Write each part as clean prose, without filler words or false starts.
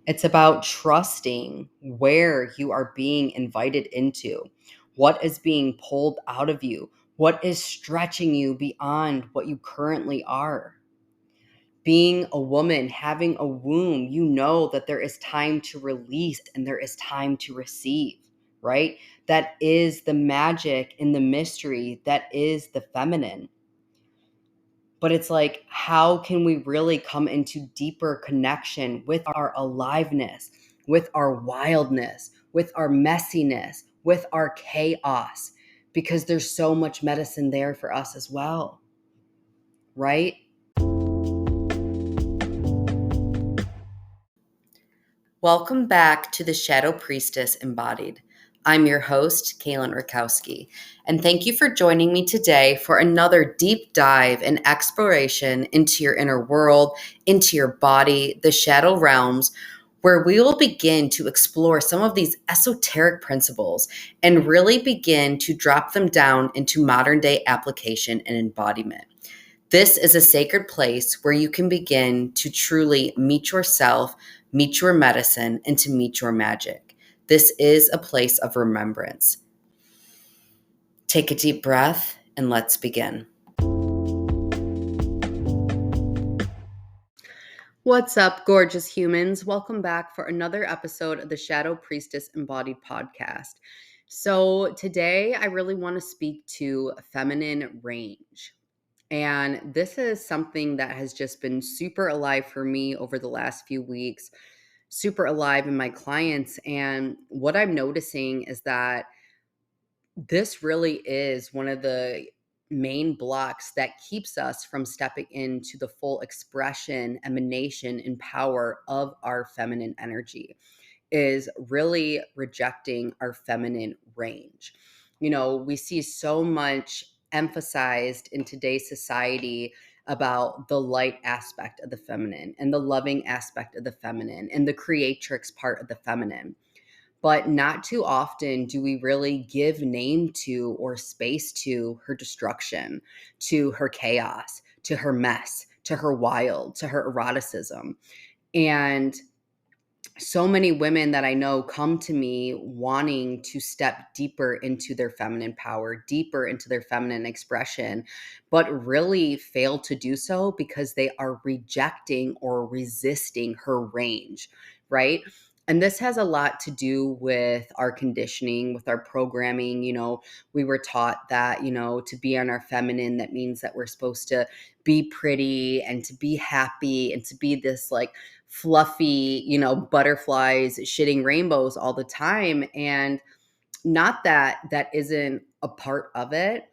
It's about trusting where you are being invited into, what is being pulled out of you, what is stretching you beyond what you currently are. Being a woman, having a womb, you know that there is time to release and there is time to receive, right? That is the magic and the mystery that is the feminine. But it's like, how can we really come into deeper connection with our aliveness, with our wildness, with our messiness, with our chaos? Because there's so much medicine there for us as well, right? Welcome back to the Shadow Priestess Embodied. I'm your host, Kaylin Rakowski, and thank you for joining me today for another deep dive and exploration into your inner world, into your body, the shadow realms, where we will begin to explore some of these esoteric principles and really begin to drop them down into modern day application and embodiment. This is a sacred place where you can begin to truly meet yourself, meet your medicine, and to meet your magic. This is a place of remembrance. Take a deep breath and let's begin. What's up, gorgeous humans? Welcome back for another episode of the Shadow Priestess Embodied podcast. So, today I really want to speak to feminine range. And this is something that has just been super alive for me over the last few weeks, super alive in my clients. And what I'm noticing is that this really is one of the main blocks that keeps us from stepping into the full expression, emanation, and power of our feminine energy, is really rejecting our feminine range. You know, we see so much emphasized in today's society about the light aspect of the feminine and the loving aspect of the feminine and the creatrix part of the feminine. But not too often do we really give name to or space to her destruction, to her chaos, to her mess, to her wild, to her eroticism. And so many women that I know come to me wanting to step deeper into their feminine power, deeper into their feminine expression, but really fail to do so because they are rejecting or resisting her range, right? And this has a lot to do with our conditioning, with our programming. You know, we were taught that, to be on our feminine, that means that we're supposed to be pretty and to be happy and to be this like fluffy, butterflies shitting rainbows all the time. And not that that isn't a part of it,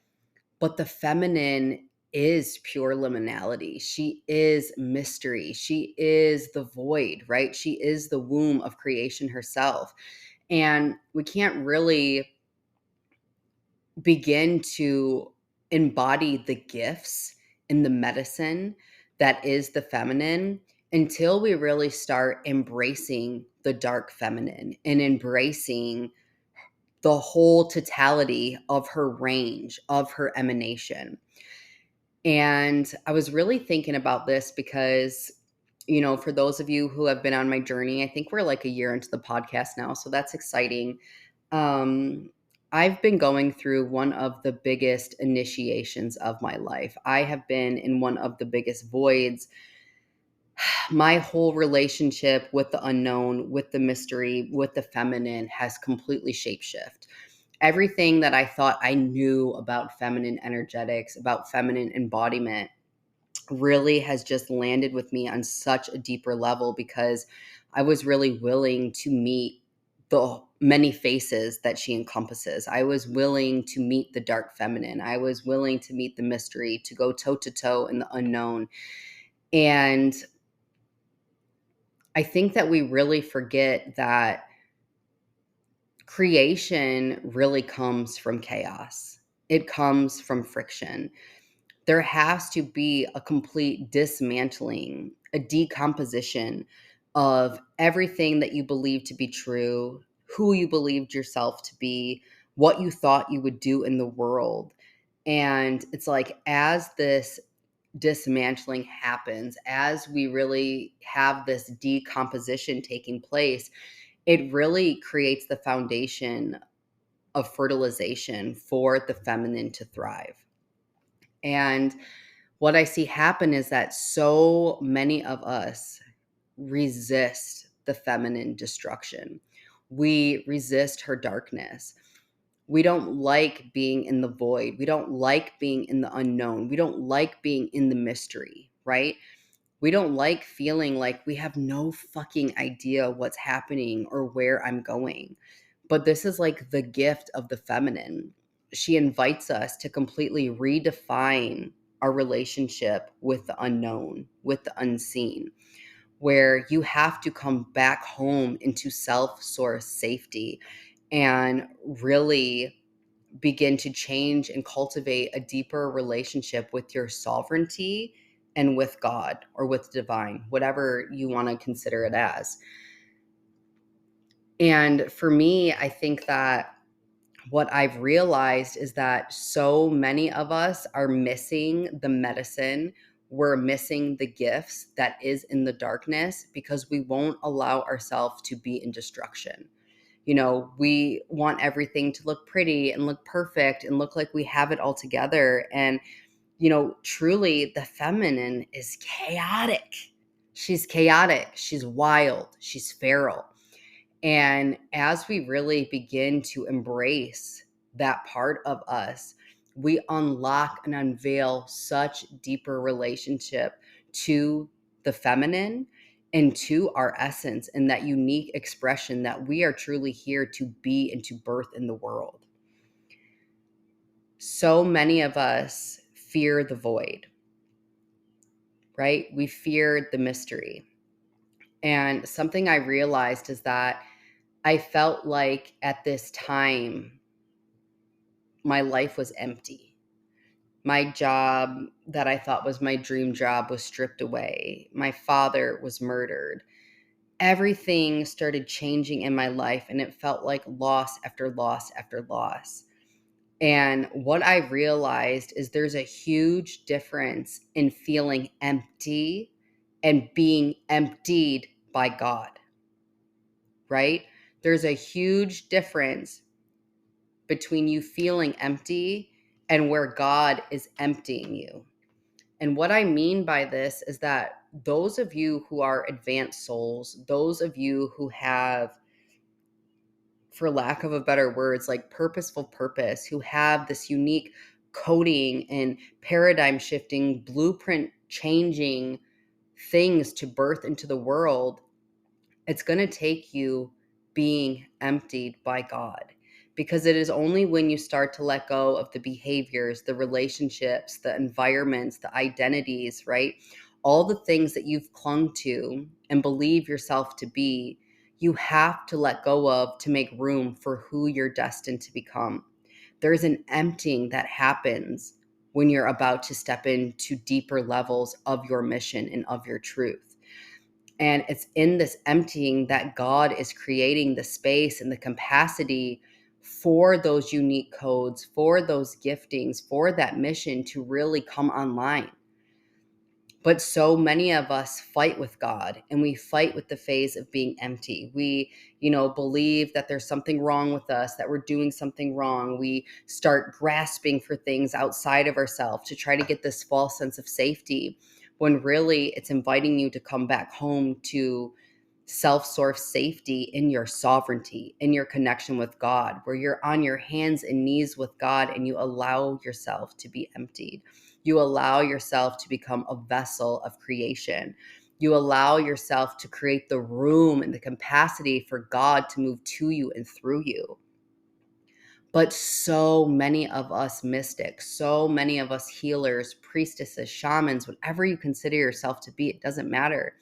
but the feminine is pure liminality. She is mystery. She is the void, right? She is the womb of creation herself. And we can't really begin to embody the gifts and the medicine that is the feminine until we really start embracing the dark feminine and embracing the whole totality of her range, of her emanation. And I was really thinking about this because, for those of you who have been on my journey, I think we're like a year into the podcast now, so that's exciting. um, I've been going through one of the biggest initiations of my life. I have been in one of the biggest voids. My whole relationship with the unknown, with the mystery, with the feminine has completely shapeshift. Everything that I thought I knew about feminine energetics, about feminine embodiment, really has just landed with me on such a deeper level because I was really willing to meet the many faces that she encompasses. I was willing to meet the dark feminine. I was willing to meet the mystery, to go toe to toe in the unknown. And I think that we really forget that creation really comes from chaos. It comes from friction. There has to be a complete dismantling, a decomposition of everything that you believe to be true, who you believed yourself to be, what you thought you would do in the world. And it's like, as this dismantling happens, as we really have this decomposition taking place, it really creates the foundation of fertilization for the feminine to thrive. And what I see happen is that so many of us resist the feminine destruction. We resist her darkness. We don't like being in the void. We don't like being in the unknown. We don't like being in the mystery, right? We don't like feeling like we have no fucking idea what's happening or where I'm going. But this is like the gift of the feminine. She invites us to completely redefine our relationship with the unknown, with the unseen, where you have to come back home into self-source safety and really begin to change and cultivate a deeper relationship with your sovereignty and with God or with divine, whatever you want to consider it as. And for me, I think that what I've realized is that so many of us are missing the medicine. We're missing the gifts that is in the darkness because we won't allow ourselves to be in destruction. You know, we want everything to look pretty and look perfect and look like we have it all together. And, you know, truly the feminine is chaotic. She's chaotic. She's wild. She's feral. And as we really begin to embrace that part of us, we unlock and unveil such deeper relationship to the feminine and to our essence and that unique expression that we are truly here to be and to birth in the world. So many of us fear the void, right? We fear the mystery. And something I realized is that I felt like at this time, my life was empty. My job that I thought was my dream job was stripped away. My father was murdered. Everything started changing in my life, and it felt like loss after loss after loss. And what I realized is there's a huge difference in feeling empty and being emptied by God, right? There's a huge difference between you feeling empty and where God is emptying you. And what I mean by this is that those of you who are advanced souls, those of you who have, for lack of a better words, like purposeful purpose, who have this unique coding and paradigm shifting, blueprint changing things to birth into the world, it's going to take you being emptied by God, because it is only when you start to let go of the behaviors, the relationships, the environments, the identities, right? All the things that you've clung to and believe yourself to be, you have to let go of to make room for who you're destined to become. There's an emptying that happens when you're about to step into deeper levels of your mission and of your truth. And it's in this emptying that God is creating the space and the capacity for those unique codes, for those giftings, for that mission to really come online. But so many of us fight with God, and we fight with the phase of being empty. We, believe that there's something wrong with us, that we're doing something wrong. We start grasping for things outside of ourselves to try to get this false sense of safety, when really it's inviting you to come back home to self-source safety in your sovereignty, in your connection with God, where you're on your hands and knees with God and you allow yourself to be emptied. You allow yourself to become a vessel of creation. You allow yourself to create the room and the capacity for God to move to you and through you. But so many of us mystics, so many of us healers, priestesses, shamans, whatever you consider yourself to be, it doesn't matter.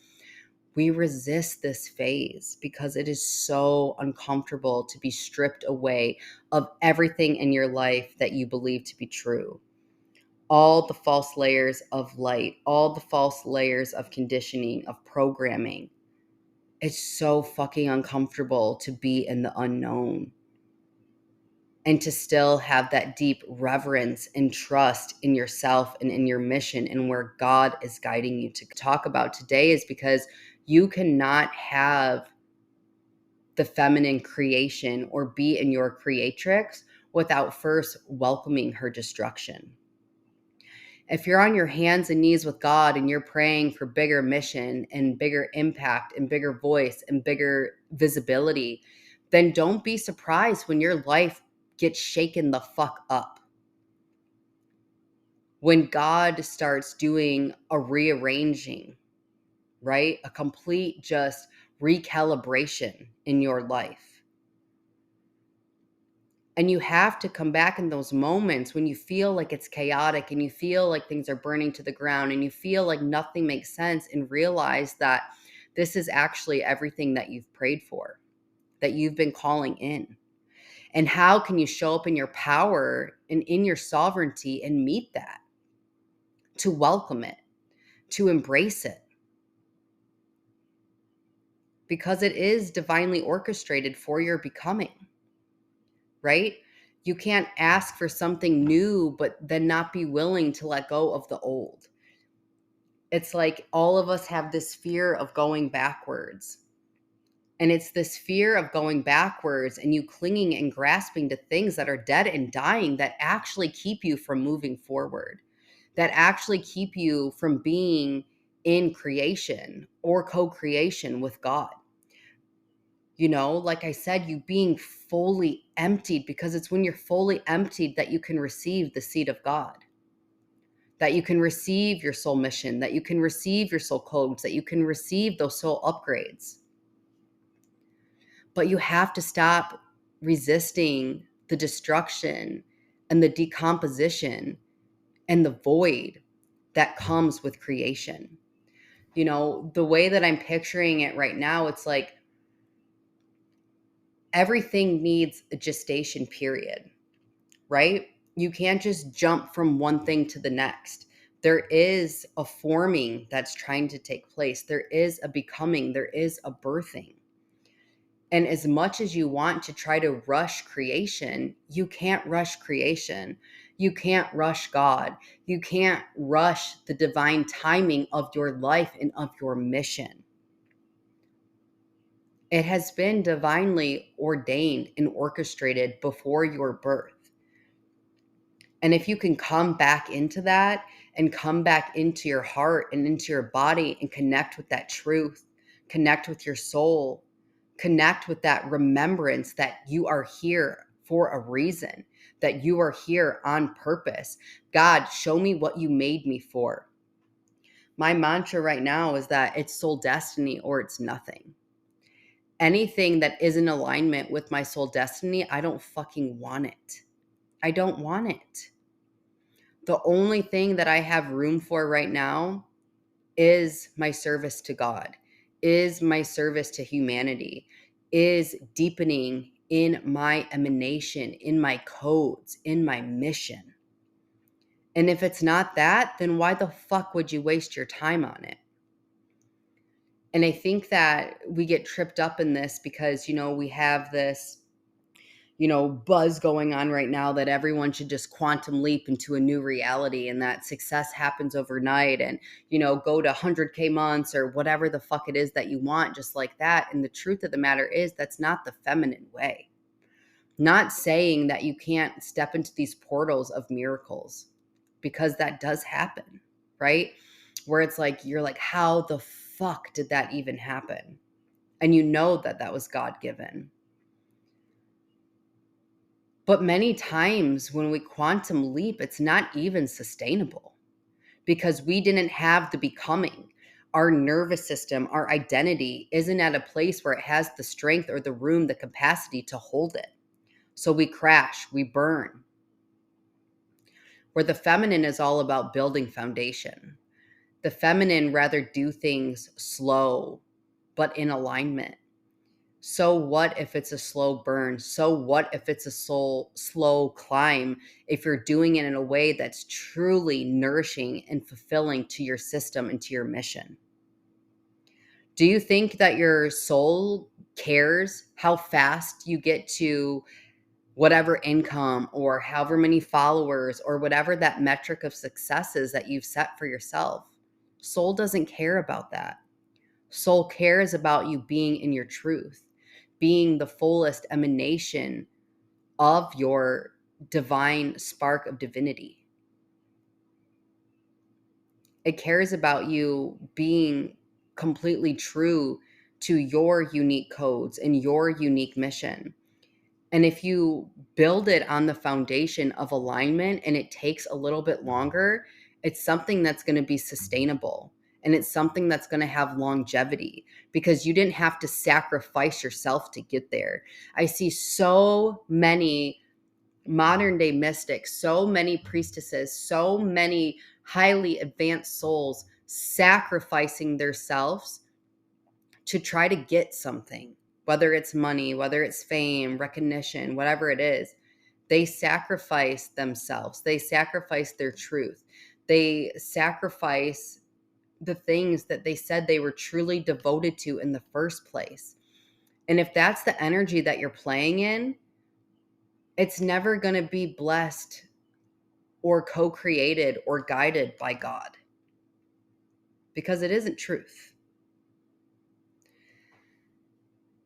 We resist this phase because it is so uncomfortable to be stripped away of everything in your life that you believe to be true. All the false layers of light, all the false layers of conditioning, of programming. It's so fucking uncomfortable to be in the unknown. and to still have that deep reverence and trust in yourself and in your mission and where God is guiding you to talk about today is because you cannot have the feminine creation or be in your creatrix without first welcoming her destruction. If you're on your hands and knees with God and you're praying for bigger mission and bigger impact and bigger voice and bigger visibility, then don't be surprised when your life gets shaken the fuck up. When God starts doing a rearranging, right? A complete just recalibration in your life. And you have to come back in those moments when you feel like it's chaotic and you feel like things are burning to the ground and you feel like nothing makes sense, and realize that this is actually everything that you've prayed for, that you've been calling in. And how can you show up in your power and in your sovereignty and meet that? To welcome it, to embrace it. Because it is divinely orchestrated for your becoming, right? You can't ask for something new, but then not be willing to let go of the old. It's like all of us have this fear of going backwards. And it's this fear of going backwards and you clinging and grasping to things that are dead and dying that actually keep you from moving forward, that actually keep you from being in creation or co-creation with God. You know, like I said, you being fully emptied, because it's when you're fully emptied that you can receive the seed of God, that you can receive your soul mission, that you can receive your soul codes, that you can receive those soul upgrades. But you have to stop resisting the destruction and the decomposition and the void that comes with creation. You know, the way that I'm picturing it right now, it's like everything needs a gestation period, right? You can't just jump from one thing to the next. There is a forming that's trying to take place. There is a becoming. There is a birthing. And as much as you want to try to rush creation, you can't rush creation. You can't rush God. You can't rush the divine timing of your life and of your mission. It has been divinely ordained and orchestrated before your birth. And if you can come back into that and come back into your heart and into your body and connect with that truth, connect with your soul, connect with that remembrance that you are here for a reason, that you are here on purpose. God, show me what you made me for. My mantra right now is that it's soul destiny or it's nothing. Anything that is in alignment with my soul destiny, I don't fucking want it. I don't want it. The only thing that I have room for right now is my service to God, is my service to humanity, is deepening in my emanation, in my codes, in my mission. And if it's not that, then why the fuck would you waste your time on it? And I think that we get tripped up in this because, you know, we have this, you know, buzz going on right now that everyone should just quantum leap into a new reality and that success happens overnight and, you know, go to 100K months or whatever the fuck it is that you want, just like that. And the truth of the matter is that's not the feminine way. Not saying that you can't step into these portals of miracles, because that does happen, right? Where it's like, you're like, how the fuck did that even happen? And you know that that was God given. But many times when we quantum leap, it's not even sustainable because we didn't have the becoming. Our nervous system, our identity isn't at a place where it has the strength or the room, the capacity to hold it. So we crash, we burn. Where the feminine is all about building foundation. The feminine rather do things slow, but in alignment. So what if it's a slow burn? So what if it's a slow climb? If you're doing it in a way that's truly nourishing and fulfilling to your system and to your mission. Do you think that your soul cares how fast you get to whatever income or however many followers or whatever that metric of success is that you've set for yourself. Soul doesn't care about that. Soul cares about you being in your truth, being the fullest emanation of your divine spark of divinity. It cares about you being completely true to your unique codes and your unique mission. And if you build it on the foundation of alignment and it takes a little bit longer, it's something that's going to be sustainable and it's something that's going to have longevity because you didn't have to sacrifice yourself to get there. I see so many modern day mystics, so many priestesses, so many highly advanced souls sacrificing themselves to try to get something, whether it's money, whether it's fame, recognition, whatever it is. They sacrifice themselves. They sacrifice their truth. They sacrifice the things that they said they were truly devoted to in the first place. And if that's the energy that you're playing in, it's never going to be blessed or co-created or guided by God because it isn't truth.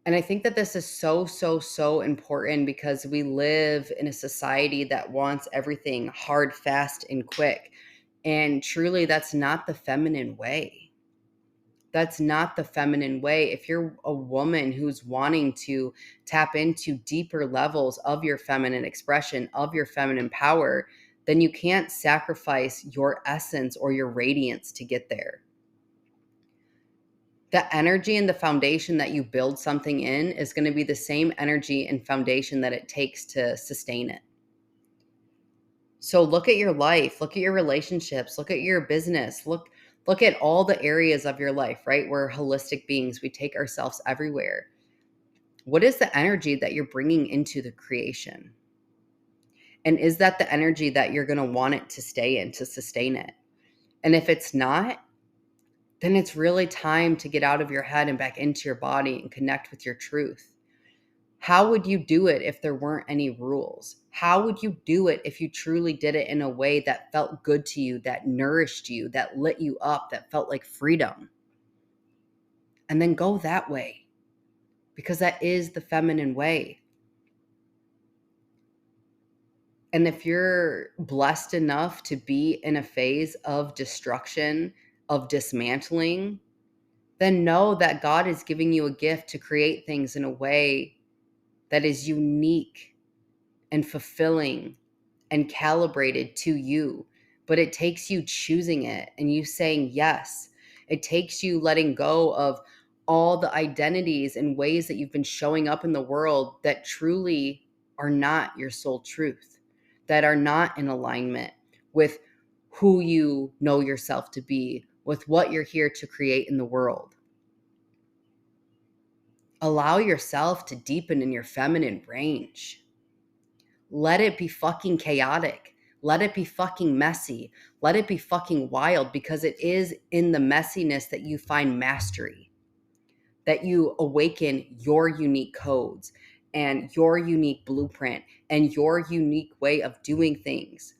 And I think that this is so, so, so important because we live in a society that wants everything hard, fast, and quick. And truly, that's not the feminine way. That's not the feminine way. If you're a woman who's wanting to tap into deeper levels of your feminine expression, of your feminine power, then you can't sacrifice your essence or your radiance to get there. The energy and the foundation that you build something in is going to be the same energy and foundation that it takes to sustain it. So look at your life, look at your relationships, look at your business, look at all the areas of your life, right? We're holistic beings. We take ourselves everywhere. What is the energy that you're bringing into the creation? And is that the energy that you're going to want it to stay in to sustain it? And if it's not, then it's really time to get out of your head and back into your body and connect with your truth. How would you do it if there weren't any rules? How would you do it if you truly did it in a way that felt good to you, that nourished you, that lit you up, that felt like freedom? And then go that way because that is the feminine way. And if you're blessed enough to be in a phase of destruction, of dismantling, then know that God is giving you a gift to create things in a way that is unique and fulfilling and calibrated to you. But it takes you choosing it and you saying yes. It takes you letting go of all the identities and ways that you've been showing up in the world that truly are not your soul truth, that are not in alignment with who you know yourself to be, with what you're here to create in the world. Allow yourself to deepen in your feminine range. Let it be fucking chaotic. Let it be fucking messy. Let it be fucking wild because it is in the messiness that you find mastery, that you awaken your unique codes and your unique blueprint and your unique way of doing things.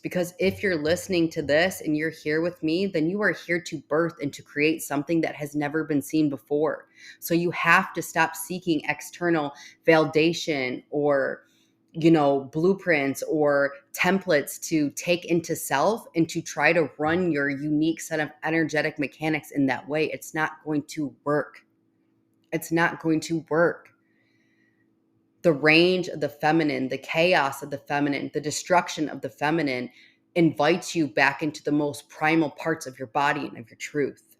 Because if you're listening to this and you're here with me, then you are here to birth and to create something that has never been seen before. So you have to stop seeking external validation or blueprints or templates to take into self and to try to run your unique set of energetic mechanics in that way. It's not going to work. It's not going to work. The range of the feminine, the chaos of the feminine, the destruction of the feminine invites you back into the most primal parts of your body and of your truth.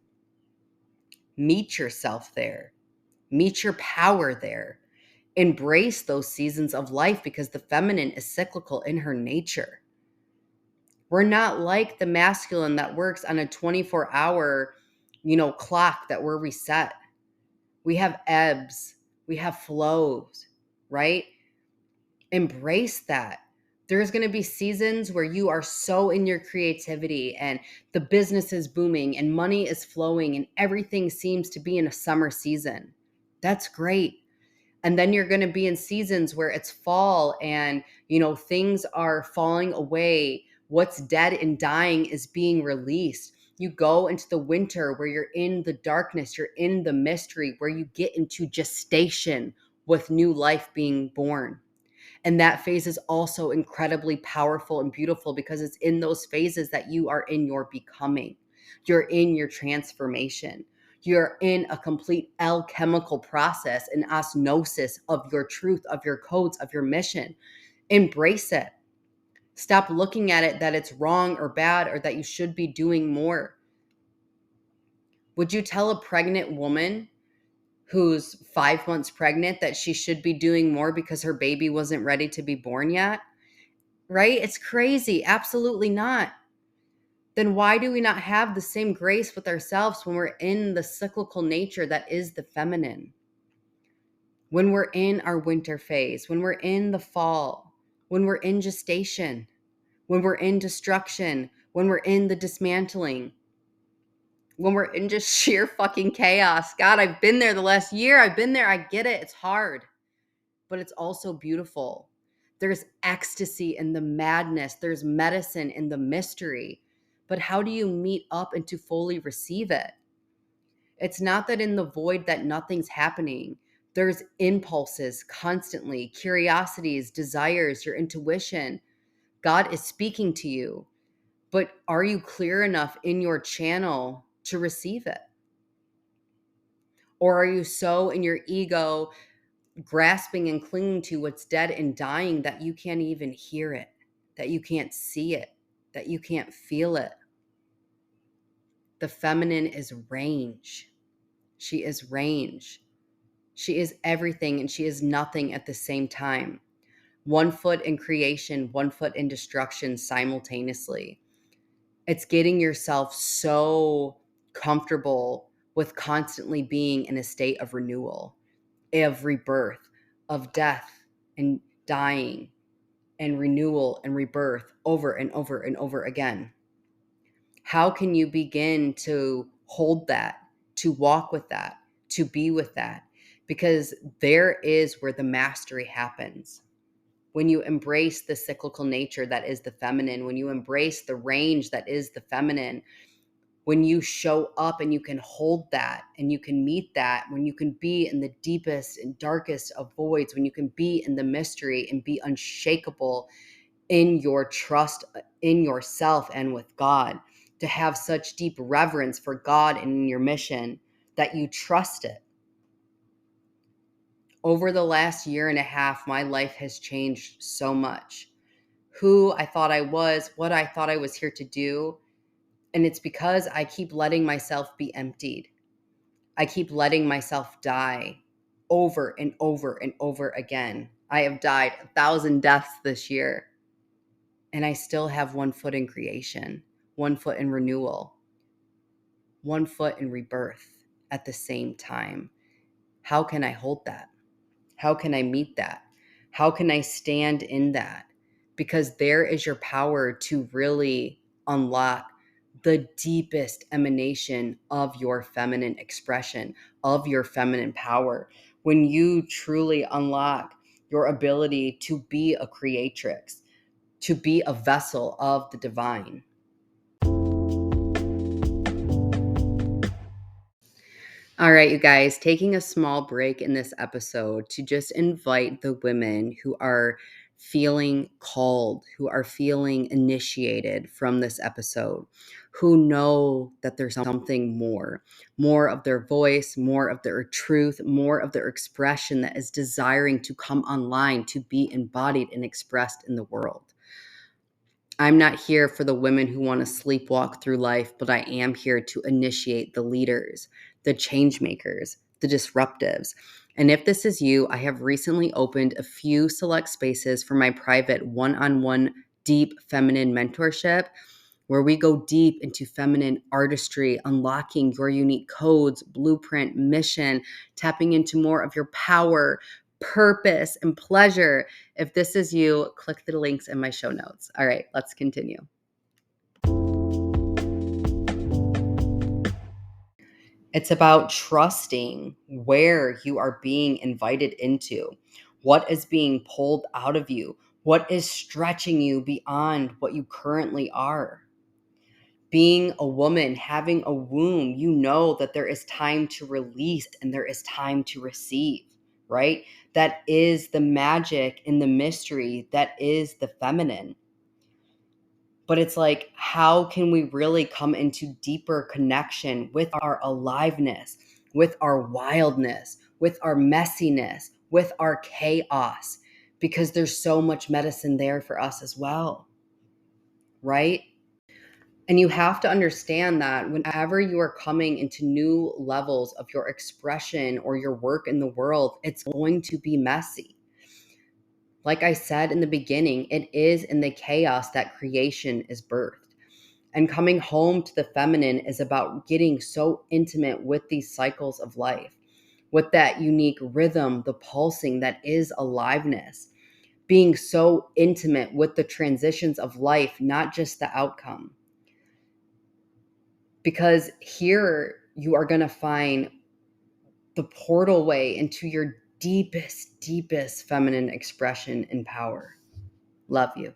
Meet yourself there. Meet your power there. Embrace those seasons of life because the feminine is cyclical in her nature. We're not like the masculine that works on a 24-hour, clock that we're reset. We have ebbs, we have flows, right? Embrace that. There's going to be seasons where you are so in your creativity and the business is booming and money is flowing and everything seems to be in a summer season. That's great. And then you're going to be in seasons where it's fall and, things are falling away. What's dead and dying is being released. You go into the winter where you're in the darkness, you're in the mystery, where you get into gestation with new life being born. And that phase is also incredibly powerful and beautiful because it's in those phases that you are in your becoming. You're in your transformation. You're in a complete alchemical process, an osmosis of your truth, of your codes, of your mission. Embrace it. Stop looking at it that it's wrong or bad or that you should be doing more. Would you tell a pregnant woman who's 5 months pregnant that she should be doing more because her baby wasn't ready to be born yet? Right? It's crazy. Absolutely not. Then why do we not have the same grace with ourselves when we're in the cyclical nature that is the feminine? When we're in our winter phase, when we're in the fall, when we're in gestation, when we're in destruction, when we're in the dismantling, when we're in just sheer fucking chaos. God, I've been there the last year. I've been there. I get it. It's hard, but it's also beautiful. There's ecstasy in the madness. There's medicine in the mystery. But how do you meet up and to fully receive it? It's not that in the void that nothing's happening. There's impulses constantly, curiosities, desires, your intuition. God is speaking to you. But are you clear enough in your channel to receive it? Or are you so in your ego grasping and clinging to what's dead and dying that you can't even hear it, that you can't see it, that you can't feel it? The feminine is range. She is range. She is everything and she is nothing at the same time. 1 foot in creation, 1 foot in destruction simultaneously. It's getting yourself so comfortable with constantly being in a state of renewal, of rebirth, of death and dying and renewal and rebirth over and over and over again. How can you begin to hold that, to walk with that, to be with that? Because there is where the mastery happens. When you embrace the cyclical nature that is the feminine, when you embrace the range that is the feminine, when you show up and you can hold that and you can meet that, when you can be in the deepest and darkest of voids, when you can be in the mystery and be unshakable in your trust in yourself and with God, to have such deep reverence for God and in your mission that you trust it. Over the last year and a half, my life has changed so much. Who I thought I was, what I thought I was here to do. And it's because I keep letting myself be emptied. I keep letting myself die over and over and over again. I have died 1,000 deaths this year. And I still have 1 foot in creation, 1 foot in renewal, 1 foot in rebirth at the same time. How can I hold that? How can I meet that? How can I stand in that? Because there is your power to really unlock the deepest emanation of your feminine expression, of your feminine power. When you truly unlock your ability to be a creatrix, to be a vessel of the divine. All right, you guys, taking a small break in this episode to just invite the women who are feeling called, who are feeling initiated from this episode, who know that there's something more of their voice, more of their truth, more of their expression that is desiring to come online, to be embodied and expressed in the world. I'm not here for the women who want to sleepwalk through life, but I am here to initiate the leaders, the change makers, the disruptives. And if this is you, I have recently opened a few select spaces for my private one-on-one deep feminine mentorship, where we go deep into feminine artistry, unlocking your unique codes, blueprint, mission, tapping into more of your power, purpose, and pleasure. If this is you, click the links in my show notes. All right, let's continue. It's about trusting where you are being invited into, what is being pulled out of you, what is stretching you beyond what you currently are. Being a woman, having a womb, you know that there is time to release and there is time to receive, right? That is the magic and the mystery that is the feminine. But it's like, how can we really come into deeper connection with our aliveness, with our wildness, with our messiness, with our chaos? Because there's so much medicine there for us as well, right? And you have to understand that whenever you are coming into new levels of your expression or your work in the world, it's going to be messy. Like I said in the beginning, it is in the chaos that creation is birthed. And coming home to the feminine is about getting so intimate with these cycles of life, with that unique rhythm, the pulsing that is aliveness, being so intimate with the transitions of life, not just the outcome. Because here you are going to find the portal way into your deepest, deepest feminine expression and power. Love you.